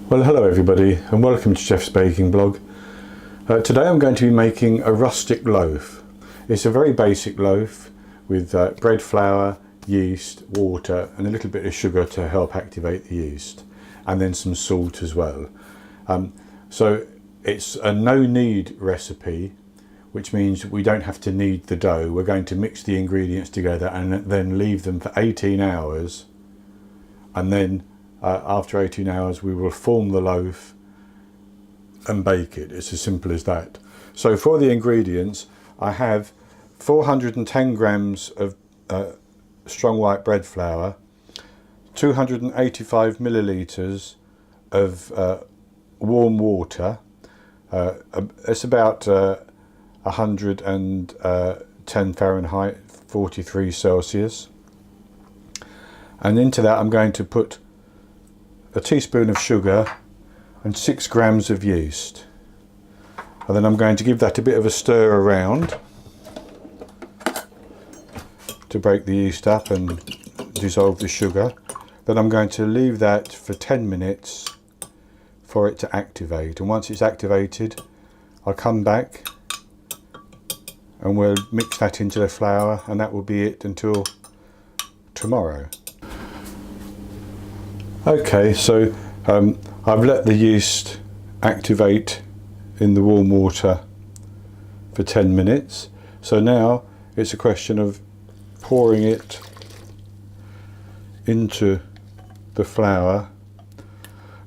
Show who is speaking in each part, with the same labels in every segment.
Speaker 1: Well, hello everybody and welcome to Chef's Baking Blog. Today I'm going to be making a rustic loaf. It's a very basic loaf with bread flour, yeast, water and a little bit of sugar to help activate the yeast, and then some salt as well. So it's a no knead recipe, which means we don't have to knead the dough. We're going to mix the ingredients together and then leave them for 18 hours, and then after 18 hours we will form the loaf and bake it. It's as simple as that. So for the ingredients, I have 410 grams of strong white bread flour, 285 millilitres of warm water, it's about 110 Fahrenheit, 43 Celsius, and into that I'm going to put a teaspoon of sugar and 6 grams of yeast, and then I'm going to give that a bit of a stir around to break the yeast up and dissolve the sugar. Then I'm going to leave that for 10 minutes for it to activate, and once it's activated I'll come back and we'll mix that into the flour, and that will be it until tomorrow. Okay, so I've let the yeast activate in the warm water for 10 minutes. So now it's a question of pouring it into the flour.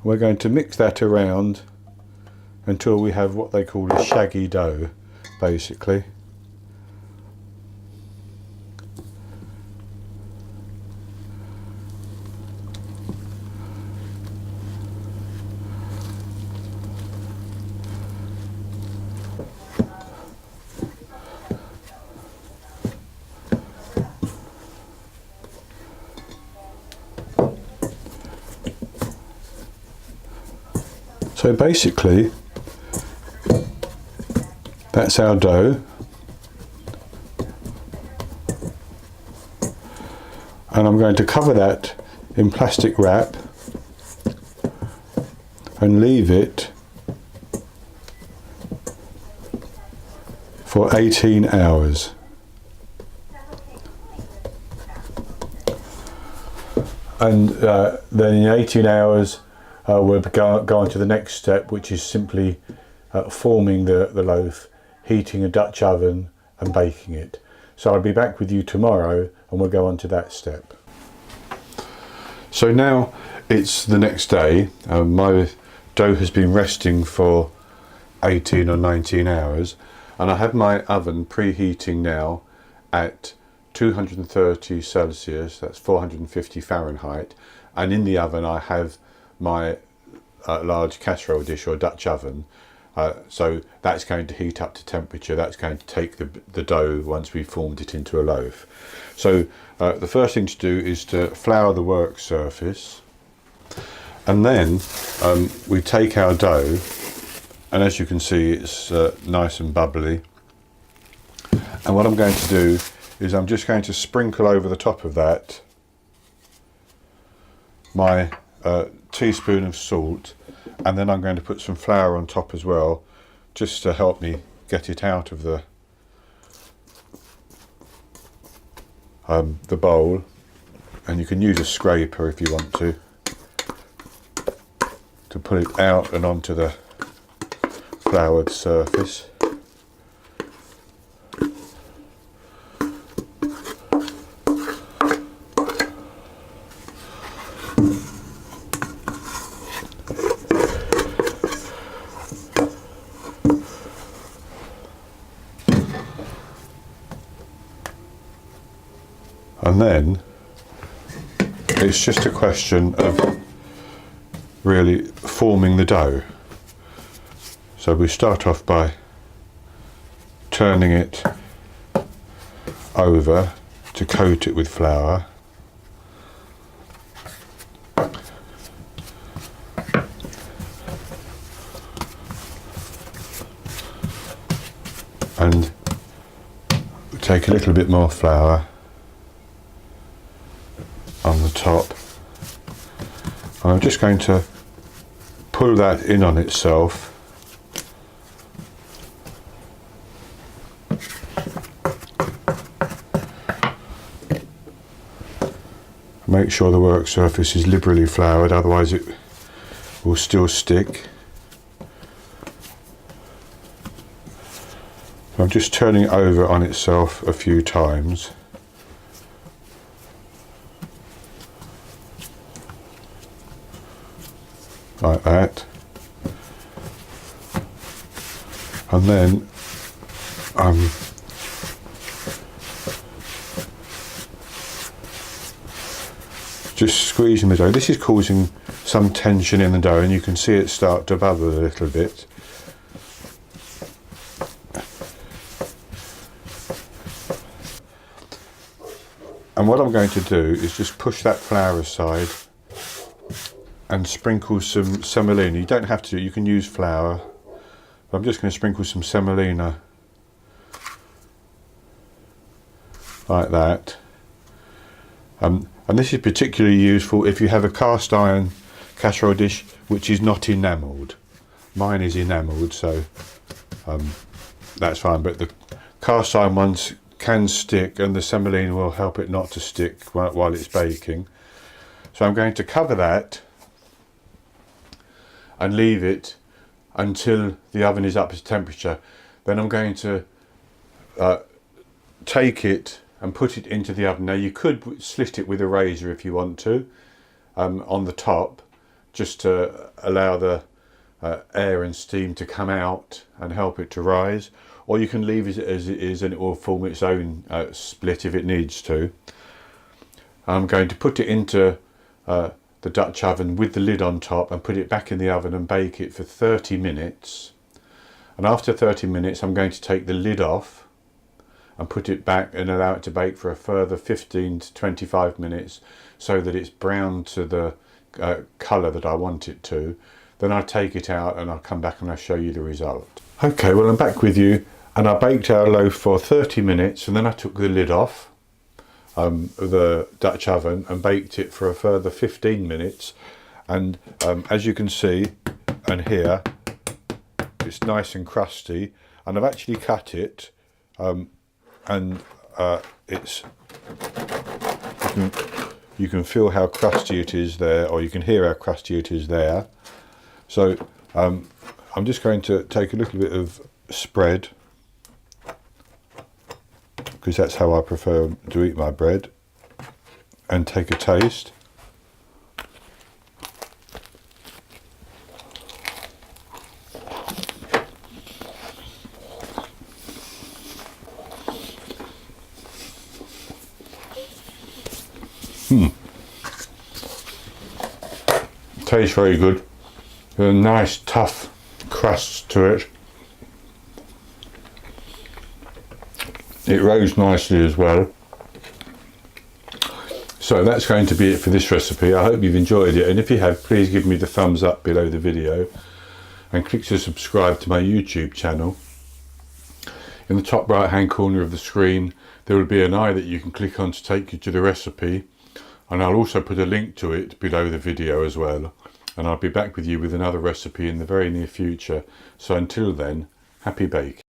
Speaker 1: We're going to mix that around until we have what they call a shaggy dough, basically. So basically, that's our dough, and I'm going to cover that in plastic wrap and leave it for 18 hours. And then in 18 hours we'll go on to the next step, which is simply forming the loaf, heating a Dutch oven and baking it. So I'll be back with you tomorrow and we'll go on to that step. So now it's the next day. My dough has been resting for 18 or 19 hours, and I have my oven preheating now at 230 Celsius, that's 450 Fahrenheit, and in the oven I have my large casserole dish or Dutch oven, so that's going to heat up to temperature. That's going to take the dough once we've formed it into a loaf. So the first thing to do is to flour the work surface, and then we take our dough, and as you can see it's nice and bubbly, and what I'm going to do is I'm just going to sprinkle over the top of that my teaspoon of salt, and then I'm going to put some flour on top as well, just to help me get it out of the bowl, and you can use a scraper if you want to pull it out and onto the floured surface. And then it's just a question of really forming the dough. So we start off by turning it over to coat it with flour. And take a little bit more flour on the top, and I'm just going to pull that in on itself. Make sure the work surface is liberally floured, otherwise it will still stick. I'm just turning it over on itself a few times. Like that. And then just squeezing the dough. This is causing some tension in the dough, and you can see it start to bubble a little bit. And what I'm going to do is just push that flour aside and sprinkle some semolina. You don't have to, you can use flour. But I'm just going to sprinkle some semolina like that. And this is particularly useful if you have a cast iron casserole dish which is not enamelled. Mine is enamelled, so that's fine, but the cast iron ones can stick, and the semolina will help it not to stick while it's baking. So I'm going to cover that and leave it until the oven is up to temperature. Then I'm going to take it and put it into the oven. Now you could slit it with a razor if you want to, on the top, just to allow the air and steam to come out and help it to rise, or you can leave it as it is and it will form its own split if it needs to. I'm going to put it into the Dutch oven with the lid on top and put it back in the oven and bake it for 30 minutes. And after 30 minutes I'm going to take the lid off and put it back and allow it to bake for a further 15 to 25 minutes so that it's brown to the colour that I want it to. Then I'll take it out and I'll come back and I'll show you the result. Okay, well I'm back with you, and I baked our loaf for 30 minutes and then I took the lid off the Dutch oven and baked it for a further 15 minutes. And as you can see and hear, it's nice and crusty, and I've actually cut it and it's you can feel how crusty it is there, or you can hear how crusty it is there. So I'm just going to take a little bit of spread, because that's how I prefer to eat my bread, and take a taste. Tastes very good. A nice tough crust to it. It rose nicely as well. So that's going to be it for this recipe. I hope you've enjoyed it, and if you have, please give me the thumbs up below the video and click to subscribe to my YouTube channel. In the top right hand corner of the screen there will be an eye that you can click on to take you to the recipe, and I'll also put a link to it below the video as well. And I'll be back with you with another recipe in the very near future. So until then, happy baking.